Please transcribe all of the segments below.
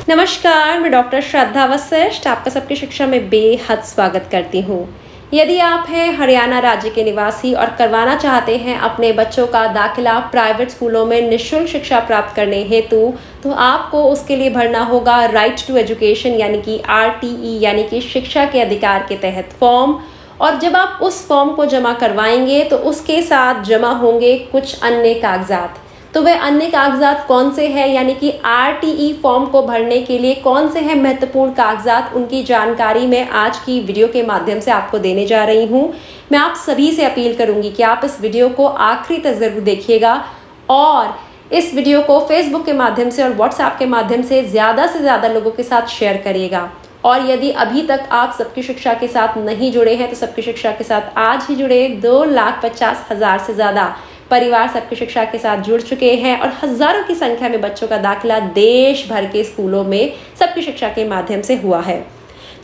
नमस्कार, मैं डॉक्टर श्रद्धा वशिष्ठ आपका सबकी शिक्षा में बेहद स्वागत करती हूँ। यदि आप हैं हरियाणा राज्य के निवासी और करवाना चाहते हैं अपने बच्चों का दाखिला प्राइवेट स्कूलों में निःशुल्क शिक्षा प्राप्त करने हेतु, तो आपको उसके लिए भरना होगा राइट टू एजुकेशन यानी कि RTE यानी कि शिक्षा के अधिकार के तहत फॉर्म। और जब आप उस फॉर्म को जमा करवाएंगे तो उसके साथ जमा होंगे कुछ अन्य कागजात। तो वह अन्य कागजात कौन से हैं, यानी कि RTE फॉर्म को भरने के लिए कौन से हैं महत्वपूर्ण कागजात, उनकी जानकारी मैं आज की वीडियो के माध्यम से आपको देने जा रही हूं। मैं आप सभी से अपील करूंगी कि आप इस वीडियो को आखिरी तक जरूर देखिएगा और इस वीडियो को फेसबुक के माध्यम से और व्हाट्सएप के माध्यम से ज़्यादा लोगों के साथ शेयर करिएगा। और यदि अभी तक आप सबकी शिक्षा के साथ नहीं जुड़े हैं तो सबकी शिक्षा के साथ आज ही जुड़े। 2,50,000 से ज़्यादा परिवार सबकी शिक्षा के साथ जुड़ चुके हैं और हजारों की संख्या में बच्चों का दाखिला देश भर के स्कूलों में सबकी शिक्षा के माध्यम से हुआ है।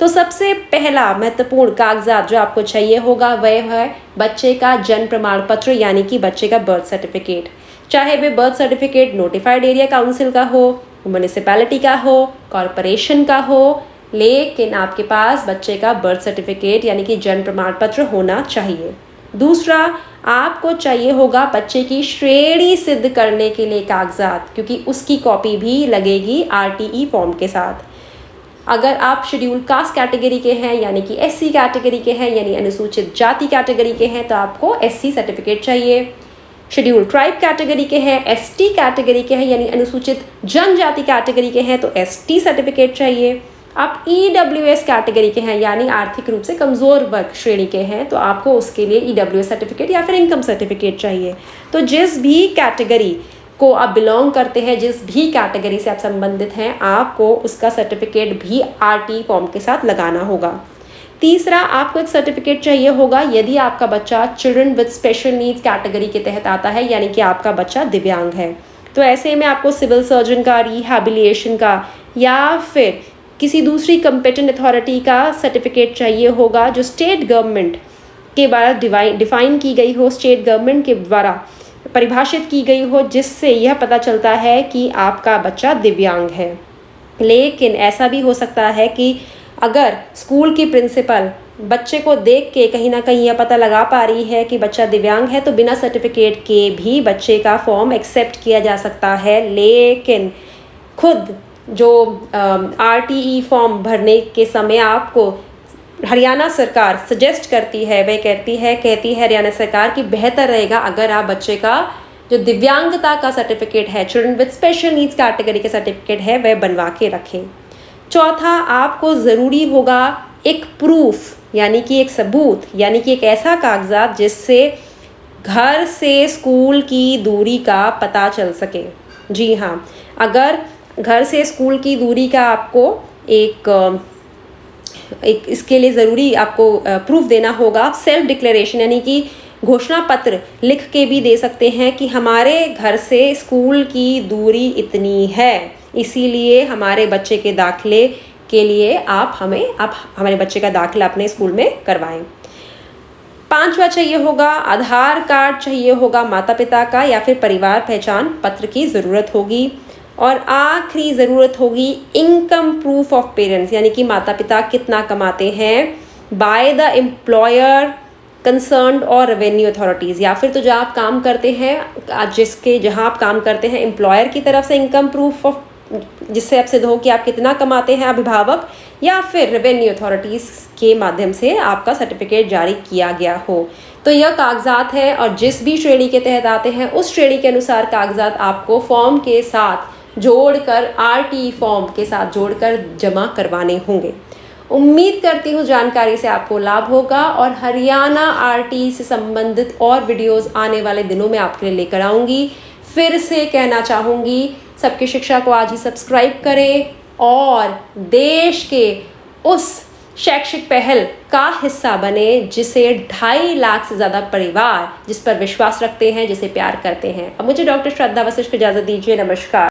तो सबसे पहला महत्वपूर्ण कागजात जो आपको चाहिए होगा वह है बच्चे का जन्म प्रमाण पत्र यानी कि बच्चे का बर्थ सर्टिफिकेट। चाहे वे birth certificate notified area council का हो, म्युनिसिपैलिटी का हो, कॉरपोरेशन का हो, लेकिन आपके पास बच्चे का बर्थ सर्टिफिकेट यानी कि जन्म प्रमाण पत्र होना चाहिए। दूसरा, आपको चाहिए होगा बच्चे की श्रेणी सिद्ध करने के लिए कागजात, क्योंकि उसकी कॉपी भी लगेगी RTE फॉर्म के साथ। अगर आप शेड्यूल कास्ट कैटेगरी के हैं यानी कि SC कैटेगरी के हैं यानी अनुसूचित जाति कैटेगरी के हैं तो आपको SC सर्टिफिकेट चाहिए। शेड्यूल ट्राइब कैटेगरी के हैं, ST कैटेगरी के हैं यानी अनुसूचित जनजाति कैटेगरी के हैं तो ST सर्टिफिकेट चाहिए। आप EWS कैटेगरी के हैं यानी आर्थिक रूप से कमज़ोर वर्ग श्रेणी के हैं तो आपको उसके लिए EWS सर्टिफिकेट या फिर इनकम सर्टिफिकेट चाहिए। तो जिस भी कैटेगरी को आप बिलोंग करते हैं, जिस भी कैटेगरी से आप संबंधित हैं, आपको उसका सर्टिफिकेट भी RTE फॉर्म के साथ लगाना होगा। तीसरा, आपको एक सर्टिफिकेट चाहिए होगा यदि आपका बच्चा children with special needs category के तहत आता है यानी कि आपका बच्चा दिव्यांग है। तो ऐसे में आपको सिविल सर्जन का, रिहैबिलिटेशन का या फिर किसी दूसरी कंपेटेंट अथॉरिटी का सर्टिफिकेट चाहिए होगा जो स्टेट गवर्नमेंट के द्वारा डिफाइन की गई हो, स्टेट गवर्नमेंट के द्वारा परिभाषित की गई हो, जिससे यह पता चलता है कि आपका बच्चा दिव्यांग है। लेकिन ऐसा भी हो सकता है कि अगर स्कूल की प्रिंसिपल बच्चे को देख के कहीं ना कहीं यह पता लगा पा रही है कि बच्चा दिव्यांग है तो बिना सर्टिफिकेट के भी बच्चे का फॉर्म एक्सेप्ट किया जा सकता है। लेकिन खुद जो RTE फॉर्म भरने के समय आपको हरियाणा सरकार सजेस्ट करती है, वह कहती है हरियाणा सरकार कि बेहतर रहेगा अगर आप बच्चे का जो दिव्यांगता का सर्टिफिकेट है, children with special needs category का सर्टिफिकेट है, वह बनवा के रखें। चौथा, आपको ज़रूरी होगा एक प्रूफ यानी कि एक सबूत यानी कि एक ऐसा कागजात जिससे घर से स्कूल की दूरी का पता चल सके। जी हाँ, अगर घर से स्कूल की दूरी का आपको एक इसके लिए ज़रूरी आपको प्रूफ देना होगा। सेल्फ डिक्लेरेशन यानी कि घोषणा पत्र लिख के भी दे सकते हैं कि हमारे घर से स्कूल की दूरी इतनी है, इसीलिए हमारे बच्चे के दाखिले के लिए आप हमारे बच्चे का दाखिला अपने स्कूल में करवाएं। पांचवा चाहिए होगा आधार कार्ड चाहिए होगा माता पिता का या फिर परिवार पहचान पत्र की ज़रूरत होगी। और आखिरी ज़रूरत होगी इनकम प्रूफ ऑफ पेरेंट्स यानी कि माता पिता कितना कमाते हैं बाय द एम्प्लॉयर कंसर्न्ड और रेवेन्यू अथॉरिटीज़, या फिर तो जहाँ आप काम करते हैं जहाँ आप काम करते हैं एम्प्लॉयर की तरफ से इनकम प्रूफ ऑफ जिससे आप सिद्ध हो कि आप कितना कमाते हैं अभिभावक, या फिर रेवेन्यू अथॉरिटीज़ के माध्यम से आपका सर्टिफिकेट जारी किया गया हो। तो यह कागजात हैं और जिस भी श्रेणी के तहत आते हैं उस श्रेणी के अनुसार कागजात आपको फॉर्म के साथ जोड़कर RTE फॉर्म के साथ जोड़कर जमा करवाने होंगे। उम्मीद करती हूँ जानकारी से आपको लाभ होगा और हरियाणा RTE से संबंधित और वीडियोस आने वाले दिनों में आपके लिए लेकर आऊँगी। फिर से कहना चाहूँगी, सबकी शिक्षा को आज ही सब्सक्राइब करें और देश के उस शैक्षिक पहल का हिस्सा बने जिसे 2.5 लाख से ज़्यादा परिवार जिस पर विश्वास रखते हैं, जिसे प्यार करते हैं। अब मुझे डॉक्टर श्रद्धा वशिष्ठ को इजाज़त दीजिए। नमस्कार।